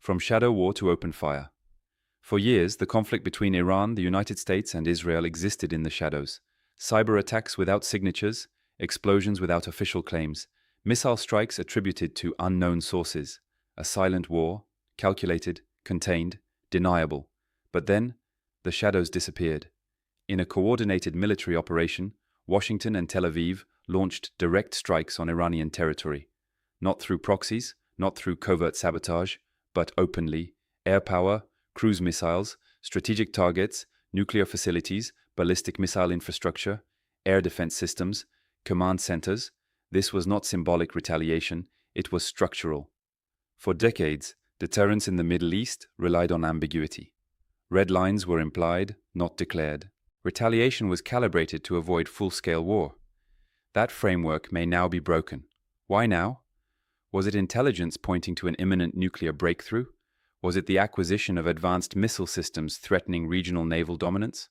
From shadow war to open fire. For years, the conflict between Iran, the United States, and Israel existed in the shadows. Cyber attacks without signatures, explosions without official claims, missile strikes attributed to unknown sources. A silent war, calculated, contained, deniable. But then, the shadows disappeared. In a coordinated military operation, Washington and Tel Aviv launched direct strikes on Iranian territory. Not through proxies, not through covert sabotage, but openly. Air power, cruise missiles, strategic targets, nuclear facilities, ballistic missile infrastructure, air defense systems, command centers. This was not symbolic retaliation, it was structural. For decades, deterrence in the Middle East relied on ambiguity. Red lines were implied, not declared. Retaliation was calibrated to avoid full-scale war. That framework may now be broken. Why now? Was it intelligence pointing to an imminent nuclear breakthrough? Was it the acquisition of advanced missile systems threatening regional naval dominance?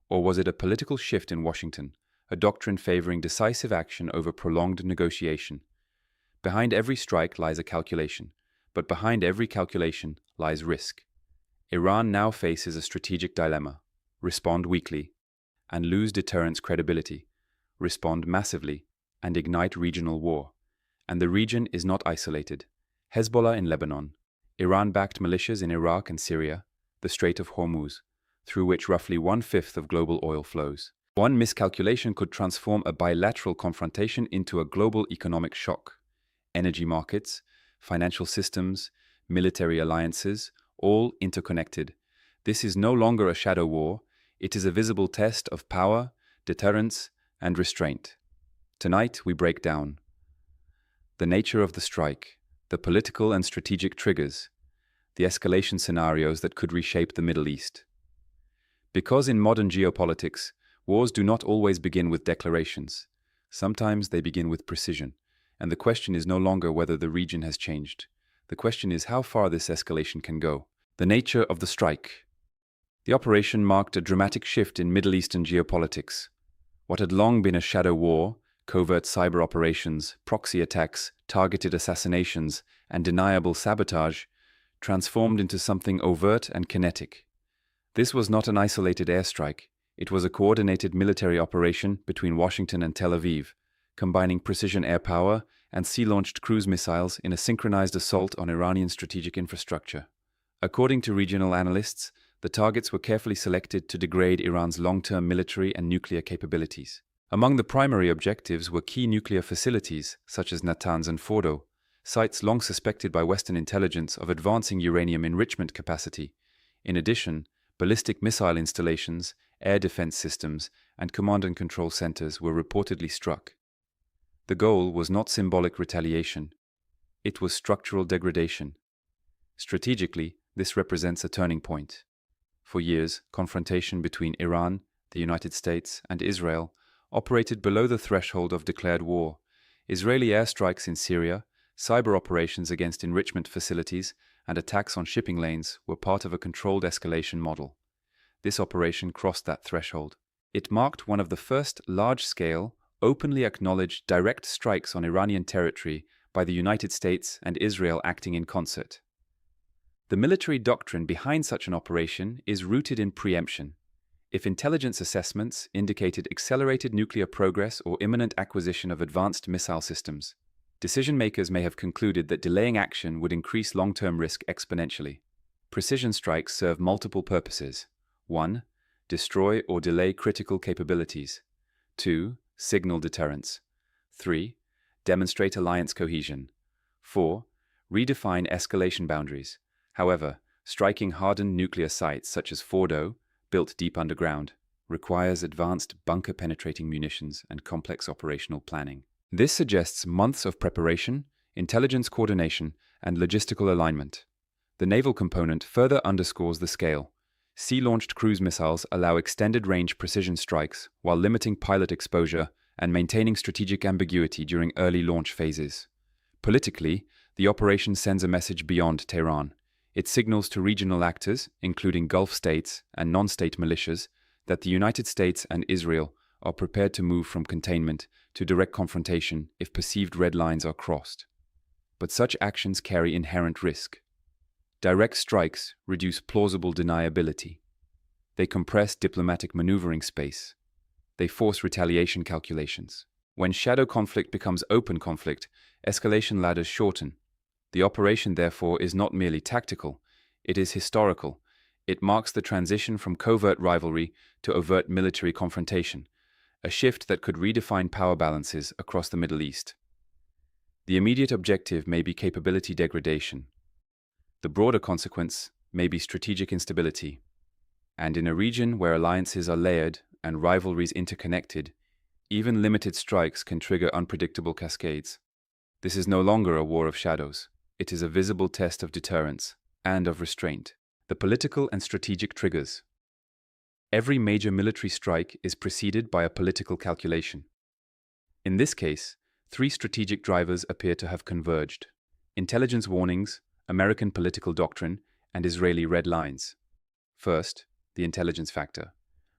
Or was it a political shift in Washington, a doctrine favoring decisive action over prolonged negotiation? Behind every strike lies a calculation, but behind every calculation lies risk. Iran now faces a strategic dilemma: respond weakly and lose deterrence credibility, respond massively and ignite regional war. And the region is not isolated. Hezbollah in Lebanon, Iran-backed militias in Iraq and Syria, the Strait of Hormuz, through which roughly 1/5 of global oil flows. One miscalculation could transform a bilateral confrontation into a global economic shock. Energy markets, financial systems, military alliances, all interconnected. This is no longer a shadow war, it is a visible test of power, deterrence, and restraint. Tonight we break down the nature of the strike, the political and strategic triggers, the escalation scenarios that could reshape the Middle East. Because in modern geopolitics, wars do not always begin with declarations. Sometimes they begin with precision, and the question is no longer whether the region has changed. The question is how far this escalation can go. The nature of the strike. The operation marked a dramatic shift in Middle Eastern geopolitics. What had long been a shadow war, covert cyber operations, proxy attacks, targeted assassinations, and deniable sabotage, transformed into something overt and kinetic. This was not an isolated airstrike. It was a coordinated military operation between Washington and Tel Aviv, combining precision air power and sea-launched cruise missiles in a synchronized assault on Iranian strategic infrastructure. According to regional analysts, the targets were carefully selected to degrade Iran's long-term military and nuclear capabilities. Among the primary objectives were key nuclear facilities, such as Natanz and Fordo, sites long suspected by Western intelligence of advancing uranium enrichment capacity. In addition, ballistic missile installations, air defense systems, and command and control centers were reportedly struck. The goal was not symbolic retaliation. It was structural degradation. Strategically, this represents a turning point. For years, confrontation between Iran, the United States, and Israel operated below the threshold of declared war. Israeli airstrikes in Syria, cyber operations against enrichment facilities, and attacks on shipping lanes were part of a controlled escalation model. This operation crossed that threshold. It marked one of the first large-scale, openly acknowledged direct strikes on Iranian territory by the United States and Israel acting in concert. The military doctrine behind such an operation is rooted in preemption. If intelligence assessments indicated accelerated nuclear progress or imminent acquisition of advanced missile systems, decision-makers may have concluded that delaying action would increase long-term risk exponentially. Precision strikes serve multiple purposes. 1. Destroy or delay critical capabilities. 2. Signal deterrence. 3. Demonstrate alliance cohesion. 4. Redefine escalation boundaries. However, striking hardened nuclear sites such as Fordo, built deep underground, requires advanced bunker-penetrating munitions and complex operational planning. This suggests months of preparation, intelligence coordination, and logistical alignment. The naval component further underscores the scale. Sea-launched cruise missiles allow extended-range precision strikes while limiting pilot exposure and maintaining strategic ambiguity during early launch phases. Politically, the operation sends a message beyond Tehran. It signals to regional actors, including Gulf states and non-state militias, that the United States and Israel are prepared to move from containment to direct confrontation if perceived red lines are crossed. But such actions carry inherent risk. Direct strikes reduce plausible deniability. They compress diplomatic maneuvering space. They force retaliation calculations. When shadow conflict becomes open conflict, escalation ladders shorten. The operation, therefore, is not merely tactical, it is historical. It marks the transition from covert rivalry to overt military confrontation, a shift that could redefine power balances across the Middle East. The immediate objective may be capability degradation. The broader consequence may be strategic instability. And in a region where alliances are layered and rivalries interconnected, even limited strikes can trigger unpredictable cascades. This is no longer a war of shadows. It is a visible test of deterrence and of restraint. The political and strategic triggers. Every major military strike is preceded by a political calculation. In this case, three strategic drivers appear to have converged: intelligence warnings, American political doctrine, and Israeli red lines. First, the intelligence factor.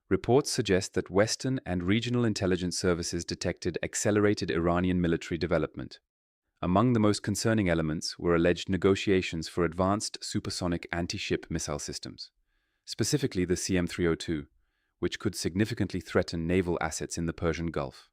Reports suggest that Western and regional intelligence services detected accelerated Iranian military development. Among the most concerning elements were alleged negotiations for advanced supersonic anti-ship missile systems, specifically the CM-302, which could significantly threaten naval assets in the Persian Gulf.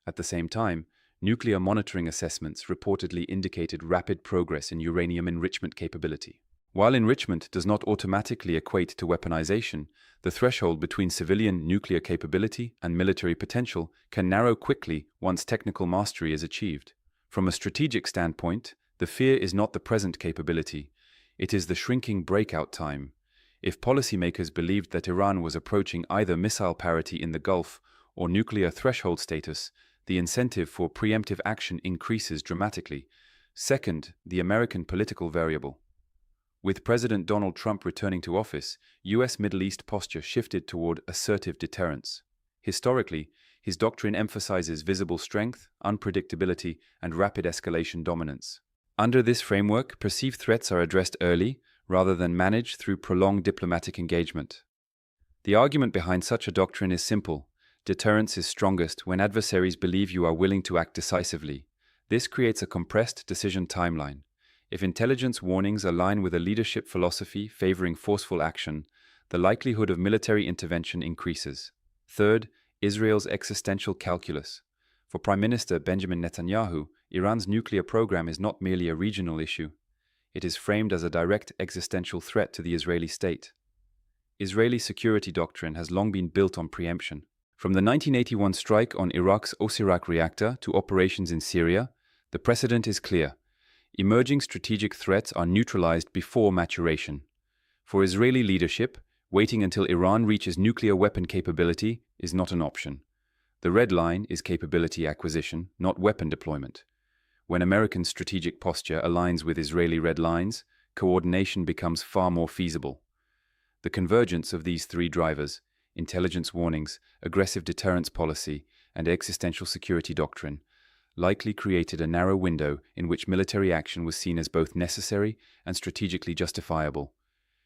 At the same time, nuclear monitoring assessments reportedly indicated rapid progress in uranium enrichment capability. While enrichment does not automatically equate to weaponization, the threshold between civilian nuclear capability and military potential can narrow quickly once technical mastery is achieved. From a strategic standpoint, the fear is not the present capability, it is the shrinking breakout time. If policymakers believed that Iran was approaching either missile parity in the Gulf or nuclear threshold status, the incentive for preemptive action increases dramatically. Second, the American political variable. With President Donald Trump returning to office, U.S. Middle East posture shifted toward assertive deterrence. Historically, his doctrine emphasizes visible strength, unpredictability, and rapid escalation dominance. Under this framework, perceived threats are addressed early, rather than managed through prolonged diplomatic engagement. The argument behind such a doctrine is simple. Deterrence is strongest when adversaries believe you are willing to act decisively. This creates a compressed decision timeline. If intelligence warnings align with a leadership philosophy favoring forceful action, the likelihood of military intervention increases. Third, Israel's existential calculus. For Prime Minister Benjamin Netanyahu, Iran's nuclear program is not merely a regional issue. It is framed as a direct existential threat to the Israeli state. Israeli security doctrine has long been built on preemption. From the 1981 strike on Iraq's Osirak reactor to operations in Syria, the precedent is clear. Emerging strategic threats are neutralized before maturation. For Israeli leadership, waiting until Iran reaches nuclear weapon capability is not an option. The red line is capability acquisition, not weapon deployment. When American strategic posture aligns with Israeli red lines, coordination becomes far more feasible. The convergence of these three drivers, intelligence warnings, aggressive deterrence policy, and existential security doctrine, likely created a narrow window in which military action was seen as both necessary and strategically justifiable.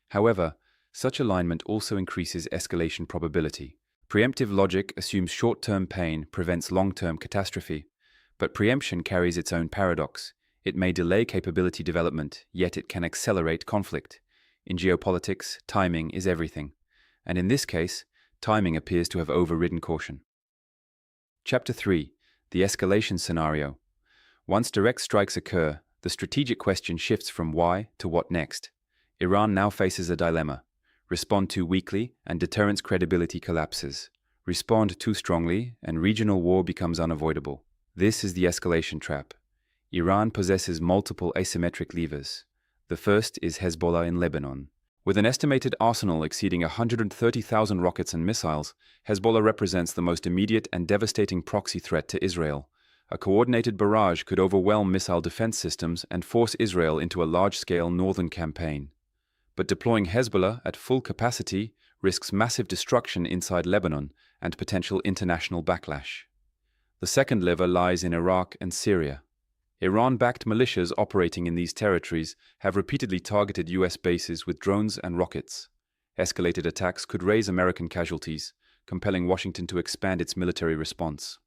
However, such alignment also increases escalation probability. Preemptive logic assumes short-term pain prevents long-term catastrophe, but preemption carries its own paradox. It may delay capability development, yet it can accelerate conflict. In geopolitics, timing is everything, and in this case, timing appears to have overridden caution. Chapter 3. The escalation scenario. Once direct strikes occur, the strategic question shifts from why to what next. Iran now faces a dilemma. Respond too weakly, and deterrence credibility collapses. Respond too strongly, and regional war becomes unavoidable. This is the escalation trap. Iran possesses multiple asymmetric levers. The first is Hezbollah in Lebanon. With an estimated arsenal exceeding 130,000 rockets and missiles, Hezbollah represents the most immediate and devastating proxy threat to Israel. A coordinated barrage could overwhelm missile defense systems and force Israel into a large-scale northern campaign. But deploying Hezbollah at full capacity risks massive destruction inside Lebanon and potential international backlash. The second lever lies in Iraq and Syria. Iran-backed militias operating in these territories have repeatedly targeted U.S. bases with drones and rockets. Escalated attacks could raise American casualties, compelling Washington to expand its military response.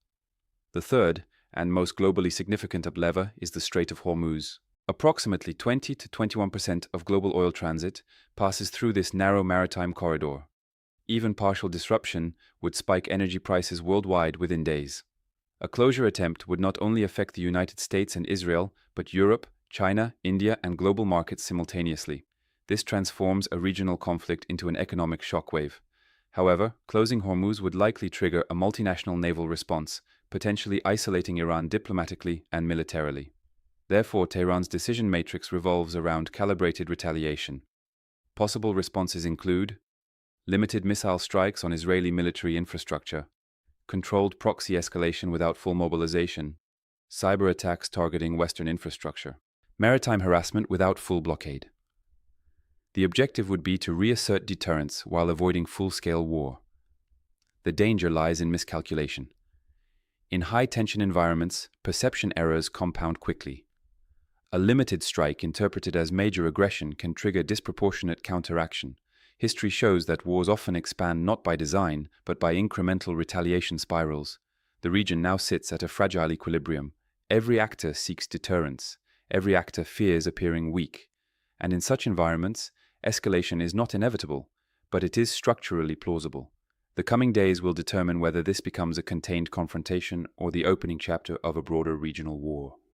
The third, and most globally significant lever, is the Strait of Hormuz. Approximately 20 to 21% of global oil transit passes through this narrow maritime corridor. Even partial disruption would spike energy prices worldwide within days. A closure attempt would not only affect the United States and Israel, but Europe, China, India, and global markets simultaneously. This transforms a regional conflict into an economic shockwave. However, closing Hormuz would likely trigger a multinational naval response, potentially isolating Iran diplomatically and militarily. Therefore, Tehran's decision matrix revolves around calibrated retaliation. Possible responses include limited missile strikes on Israeli military infrastructure, controlled proxy escalation without full mobilization, cyber attacks targeting Western infrastructure, maritime harassment without full blockade. The objective would be to reassert deterrence while avoiding full-scale war. The danger lies in miscalculation. In high-tension environments, perception errors compound quickly. A limited strike interpreted as major aggression can trigger disproportionate counteraction. History shows that wars often expand not by design, but by incremental retaliation spirals. The region now sits at a fragile equilibrium. Every actor seeks deterrence. Every actor fears appearing weak. And in such environments, escalation is not inevitable, but it is structurally plausible. The coming days will determine whether this becomes a contained confrontation or the opening chapter of a broader regional war.